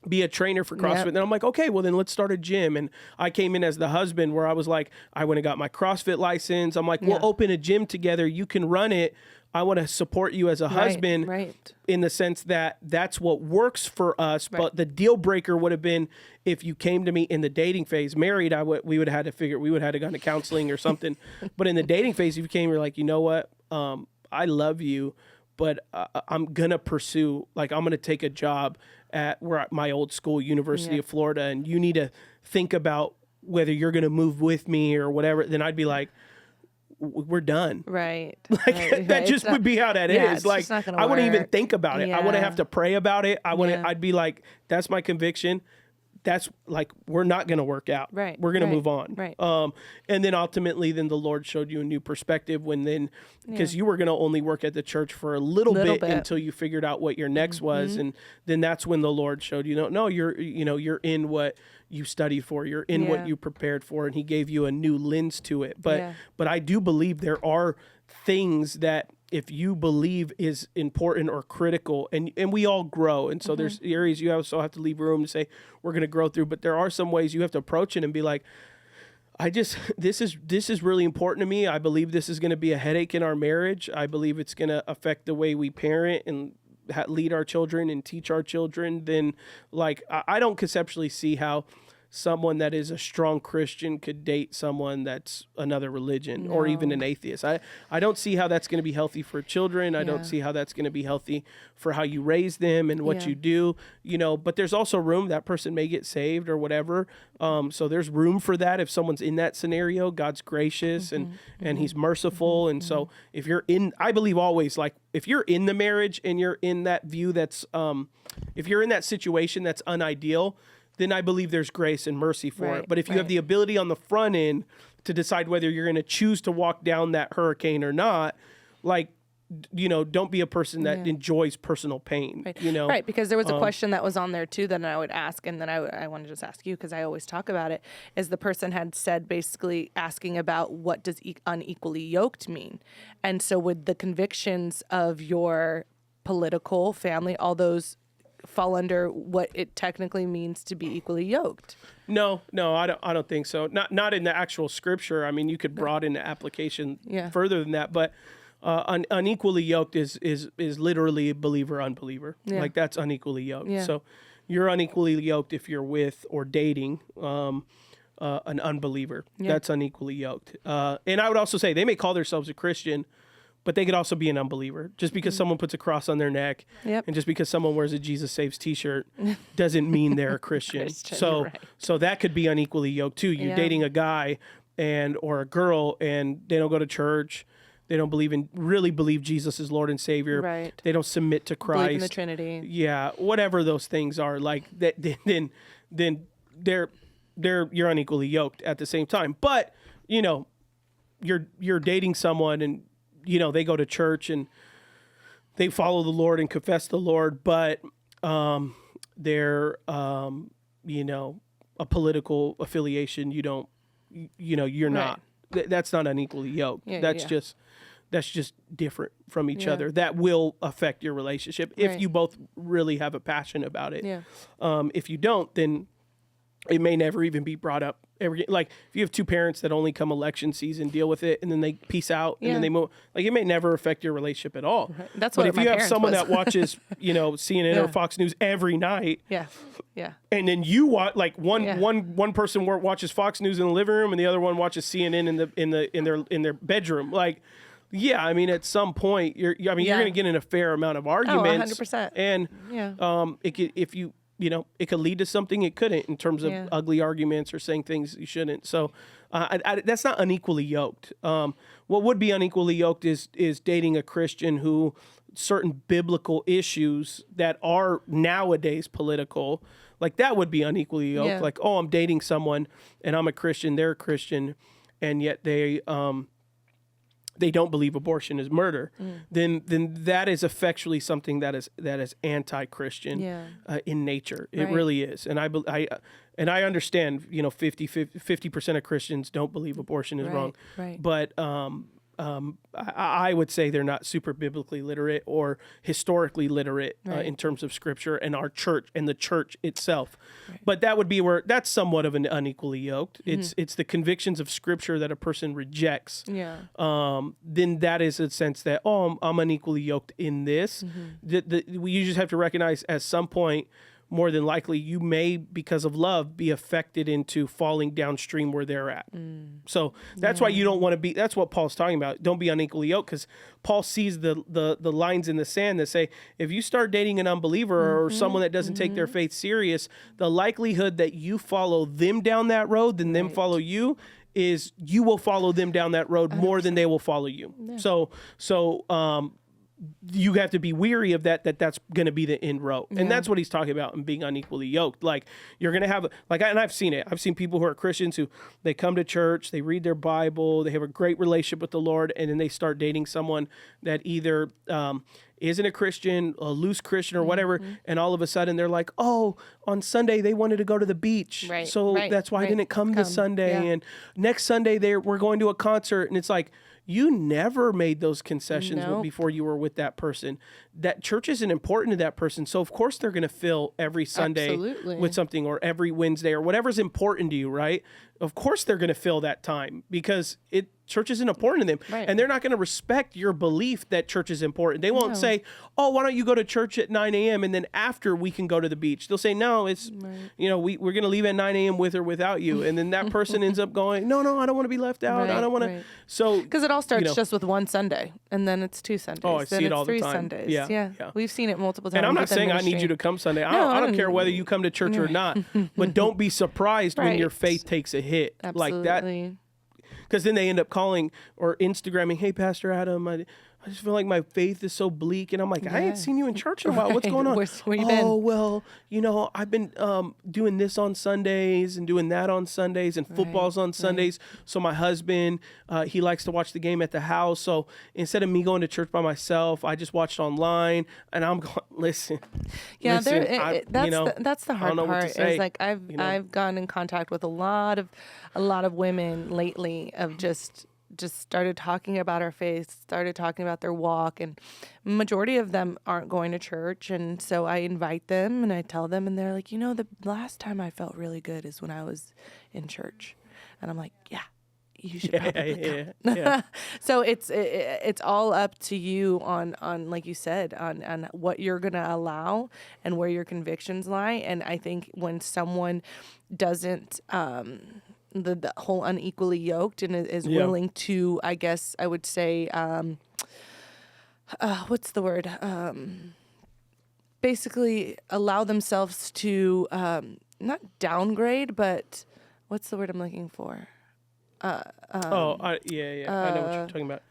be a trainer for CrossFit. And I'm like, okay, well then let's start a gym. And I came in as the husband where I was like, I went and got my CrossFit license. I'm like, we'll open a gym together. You can run it. I want to support you as a husband in the sense that that's what works for us. But the deal breaker would have been if you came to me in the dating phase. Married, we would have had to gone to counseling or something. But in the dating phase, if you came, you're like, you know what? I love you, but I'm going to pursue, like, I'm going to take a job at my old school, University of Florida, and you need to think about whether you're going to move with me or whatever. Then I'd be like, we're done. Right. Like that just would be how that is. Like, I wouldn't even think about it. I wouldn't have to pray about it. I'd be like, that's my conviction. That's like, we're not going to work out. Right. We're going to move on. Right. And then ultimately, then the Lord showed you a new perspective because you were going to only work at the church for a little bit until you figured out what your next was. And then that's when the Lord showed you, no, you're in what you studied for, you're in what you prepared for. And he gave you a new lens to it. But I do believe there are things that, if you believe is important or critical, and we all grow. And so there's areas you also have to leave room to say, we're going to grow through, but there are some ways you have to approach it and be like, this is really important to me. I believe this is going to be a headache in our marriage. I believe it's going to affect the way we parent and lead our children and teach our children. Then like, I don't conceptually see how someone that is a strong Christian could date someone that's another religion or even an atheist. I don't see how that's going to be healthy for children. I don't see how that's going to be healthy for how you raise them and what you do, but there's also room that person may get saved or whatever. So there's room for that. If someone's in that scenario, God's gracious and he's merciful. And so if you're I believe always, like, if you're in the marriage and you're in that view, that's, if you're in that situation that's unideal, then I believe there's grace and mercy for it. But if you have the ability on the front end to decide whether you're going to choose to walk down that hurricane or not, like, don't be a person that enjoys personal pain, Right, because there was a question that was on there too that I would ask, and then I want to just ask you, because I always talk about it, is the person had said, basically asking about what does unequally yoked mean? And so would the convictions of your political family, all those, fall under what it technically means to be equally yoked? No, I don't think so. Not in the actual scripture. I mean, you could broaden the application further than that, but unequally yoked is literally believer unbeliever. Like, that's unequally yoked. So you're unequally yoked if you're with or dating an unbeliever. That's unequally yoked. And I would also say they may call themselves a Christian, but they could also be an unbeliever. Just because someone puts a cross on their neck and just because someone wears a Jesus Saves t-shirt doesn't mean they're a Christian. So that could be unequally yoked too. You're dating a guy or a girl and they don't go to church. They don't really believe Jesus is Lord and Savior. Right. They don't submit to Christ. Believe in the Trinity. Yeah, whatever those things are, like that, then you're unequally yoked at the same time. But you're dating someone and they go to church and they follow the Lord and confess the Lord, but they're a political affiliation. You're not. That's not unequally yoked. That's just different from each other. That will affect your relationship if you both really have a passion about it. If you don't, then it may never even be brought up. Like, if you have two parents that only come election season deal with it and then they peace out and then they move, like, it may never affect your relationship at all. Right. That's but what if you have someone that watches, CNN or Fox News every night, and then you watch, like, one person watches Fox News in the living room and the other one watches CNN in their bedroom, like. Yeah, I mean, at some point, you're going to get in a fair amount of arguments. 100%. And it could, it could lead to something it couldn't in terms of ugly arguments or saying things you shouldn't. So that's not unequally yoked. What would be unequally yoked is dating a Christian who certain biblical issues that are nowadays political, like, that would be unequally yoked. Like, I'm dating someone and I'm a Christian, they're a Christian, and yet they don't believe abortion is murder, then that is effectually something that is anti-Christian in nature. It really is. And I understand, 50% of Christians don't believe abortion is wrong. Right. But I would say they're not super biblically literate or historically literate in terms of scripture and our church and the church itself. Right. But that would be where that's somewhat of an unequally yoked. It's the convictions of scripture that a person rejects. Yeah. Then that is a sense that, I'm unequally yoked in this. You just have to recognize at some point, more than likely, you may, because of love, be affected into falling downstream where they're at. So that's why you don't want to be, that's what Paul's talking about. Don't be unequally yoked, because Paul sees the lines in the sand that say, if you start dating an unbeliever or someone that doesn't take their faith serious, the likelihood that you follow them down that road than them follow you is you will follow them down that road more than they will follow you. Yeah. So you have to be weary of that's going to be the end road. And that's what he's talking about in being unequally yoked. Like, you're going to have, and I've seen it. I've seen people who are Christians who they come to church, they read their Bible, they have a great relationship with the Lord, and then they start dating someone that either isn't a Christian, a loose Christian or whatever, and all of a sudden they're like, oh, on Sunday they wanted to go to the beach. So that's why I didn't come this Sunday. Yeah. And next Sunday we're going to a concert. And it's like, you never made those concessions before you were with that person. That church isn't important to that person. So of course they're going to fill every Sunday with something, or every Wednesday, or whatever's important to you, right? Of course they're going to fill that time, because church isn't important to them. Right. And they're not going to respect your belief that church is important. They won't say, oh, why don't you go to church at 9 a.m. and then after we can go to the beach. They'll say, no, it's, we're going to leave at 9 a.m. with or without you. And then that person ends up going, no, I don't want to be left out. I don't want to. So, because it all starts just with one Sunday, and then it's 2 Sundays. Oh, I see it all the time. 3 Sundays. Yeah. We've seen it multiple times. And I'm not saying I need you to come Sunday. I don't care whether you come to church or not, but don't be surprised when your faith takes a hit like that. Because then they end up calling or Instagramming, hey, Pastor Adam, I just feel like my faith is so bleak. And I'm like, I ain't seen you in church in a while. What's going on? Where you been? Oh, well, I've been doing this on Sundays and doing that on Sundays, and football's on Sundays. So my husband, he likes to watch the game at the house. So instead of me going to church by myself, I just watched online. And I'm going, listen. Yeah, that's the hard part. Is like I've gotten in contact with a lot of women lately of just started talking about our faith, started talking about their walk, and majority of them aren't going to church. And so I invite them and I tell them, and they're like, the last time I felt really good is when I was in church. And I'm like, yeah, you should probably come. Yeah. So it's all up to you on like you said, on what you're going to allow and where your convictions lie. And I think when someone doesn't, the whole unequally yoked and is willing to, I guess I would say, what's the word? Basically allow themselves to not downgrade, but what's the word I'm looking for? I know what you're talking about.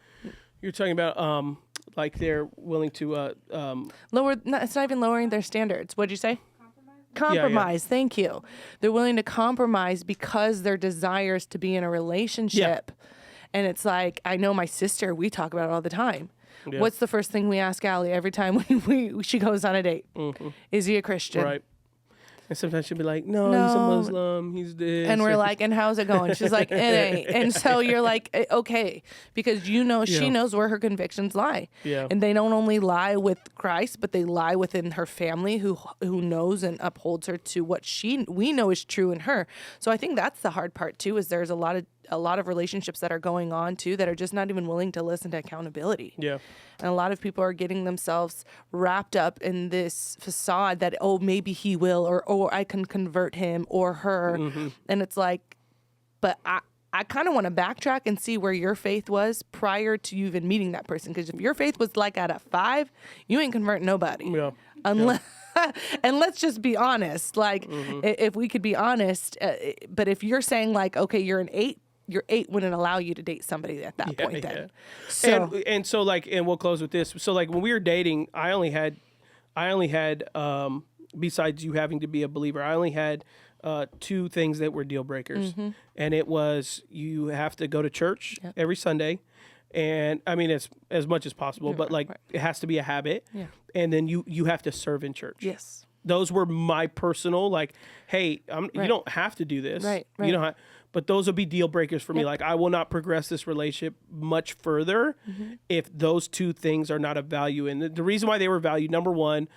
You're talking about like they're willing to lower. It's not even lowering their standards. What'd you say? Compromise. Thank you. They're willing to compromise because their desires to be in a relationship. And it's like, I know my sister, we talk about it all the time. What's the first thing we ask Allie every time she goes on a date? Is he a Christian? Right. And sometimes she'll be like, no, he's a Muslim, he's this. And we're like, and how's it going? She's like, it ain't. And so you're like, okay, because she knows where her convictions lie. Yeah. And they don't only lie with Christ, but they lie within her family who knows and upholds her to what we know is true in her. So I think that's the hard part too, is there's a lot of relationships that are going on too that are just not even willing to listen to accountability. Yeah. And a lot of people are getting themselves wrapped up in this facade that, oh, maybe he will, or I can convert him or her. And it's like, but I kind of want to backtrack and see where your faith was prior to you even meeting that person. Because if your faith was like at a 5, you ain't converting nobody. Yeah. Unless... And let's just be honest. Like, if we could be honest, but if you're saying like, okay, you're an 8, your 8 wouldn't allow you to date somebody at that point then. So and so like, and we'll close with this. So like when we were dating, I only had besides you having to be a believer, I only had 2 things that were deal breakers. And it was, you have to go to church every Sunday. And I mean, as much as possible, but like it has to be a habit. Yeah. And then you have to serve in church. Yes. Those were my personal, like, hey, you don't have to do this. Right. You don't have, But those would be deal breakers for me. Like, I will not progress this relationship much further if those two things are not of value. And the reason why they were valued, number one,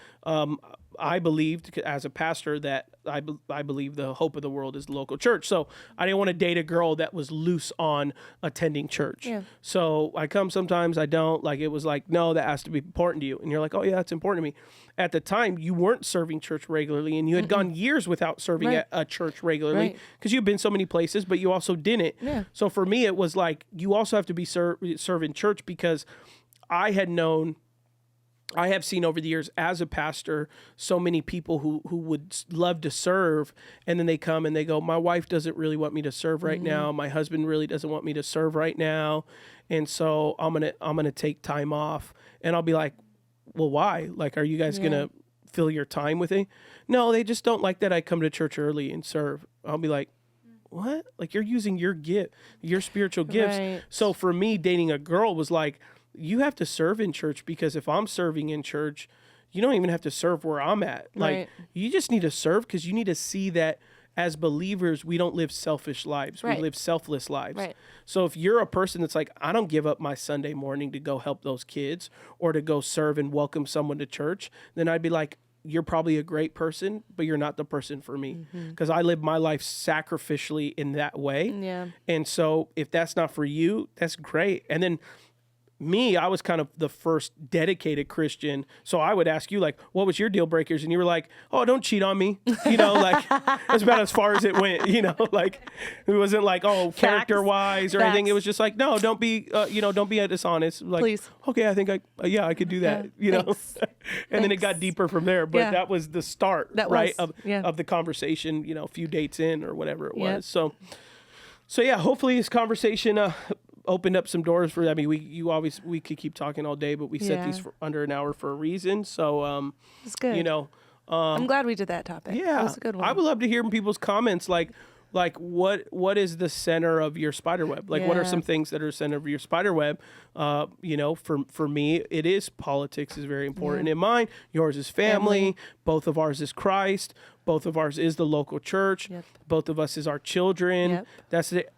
I believed as a pastor that I believe the hope of the world is the local church. So I didn't want to date a girl that was loose on attending church. Yeah. So I come sometimes, I don't. Like, it was like, no, that has to be important to you. And you're like, oh yeah, that's important to me. At the time, you weren't serving church regularly, and you had gone years without serving at a church regularly because you've been so many places, but you also didn't. Yeah. So for me, it was like, you also have to be serving church, because I have seen over the years as a pastor so many people who would love to serve, and then they come and they go, my wife doesn't really want me to serve right now. My husband really doesn't want me to serve right now. And so I'm gonna take time off. And I'll be like, well, why? Like, are you guys gonna fill your time with it? No, they just don't like that I come to church early and serve. I'll be like, what? Like, you're using your gift, your spiritual gifts. Right. So for me, dating a girl was like, you have to serve in church, because if I'm serving in church, you don't even have to serve where I'm at. Like, you just need to serve, because you need to see that as believers, we don't live selfish lives. We live selfless lives. Right. So if you're a person that's like, I don't give up my Sunday morning to go help those kids or to go serve and welcome someone to church, then I'd be like, you're probably a great person, but you're not the person for me, because I live my life sacrificially in that way. Yeah. And so if that's not for you, that's great. And then me, I was kind of the first dedicated Christian. So I would ask you, like, what was your deal breakers? And you were like, oh, don't cheat on me. You know, like, that's about as far as it went, you know, like, it wasn't like, oh, character wise or anything. It was just like, no, don't be, don't be dishonest. Like, please. Okay, I think I could do that, you know? And then it got deeper from there, but that was the start, of the conversation, a few dates in or whatever it was. So yeah, hopefully this conversation, opened up some doors for. I mean, we could keep talking all day, but we set these for under an hour for a reason. So it's good. I'm glad we did that topic. Yeah, that was a good one. I would love to hear from people's comments, like what is the center of your spider web? Like, what are some things that are center of your spider web? For me, it is politics is very important. In mine, yours is family. Both of ours is Christ. Both of ours is the local church. Yep. Both of us is our children. Yep. That's it.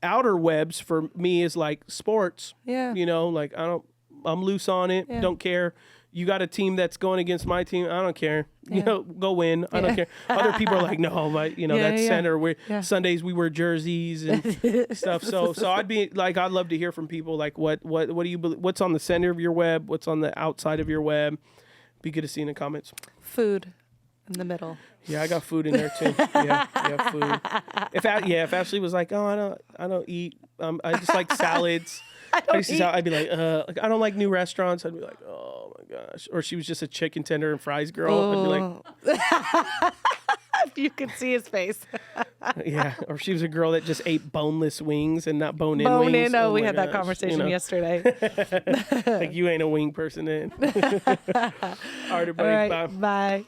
Outer webs for me is like sports. Yeah. Like, I'm loose on it. Yeah. Don't care. You got a team that's going against my team. I don't care. Yeah. Go win. I don't care. Other people are like, no, but that's center. Sundays we wear jerseys and stuff. So I'd be like, I'd love to hear from people. Like, what do you believe? What's on the center of your web? What's on the outside of your web? Be good to see in the comments. Food. In the middle. Yeah, I got food in there too. Yeah, food. If Ashley was like, oh, I don't eat. I just like salads. I'd be like, I don't like new restaurants. I'd be like, oh my gosh. Or she was just a chicken tender and fries girl. I'd be like, if you could see his face. Yeah. Or she was a girl that just ate boneless wings and not bone-in wings. Bone-in. Oh, we had that conversation yesterday. Like, you ain't a wing person then. All right, everybody. All right, bye.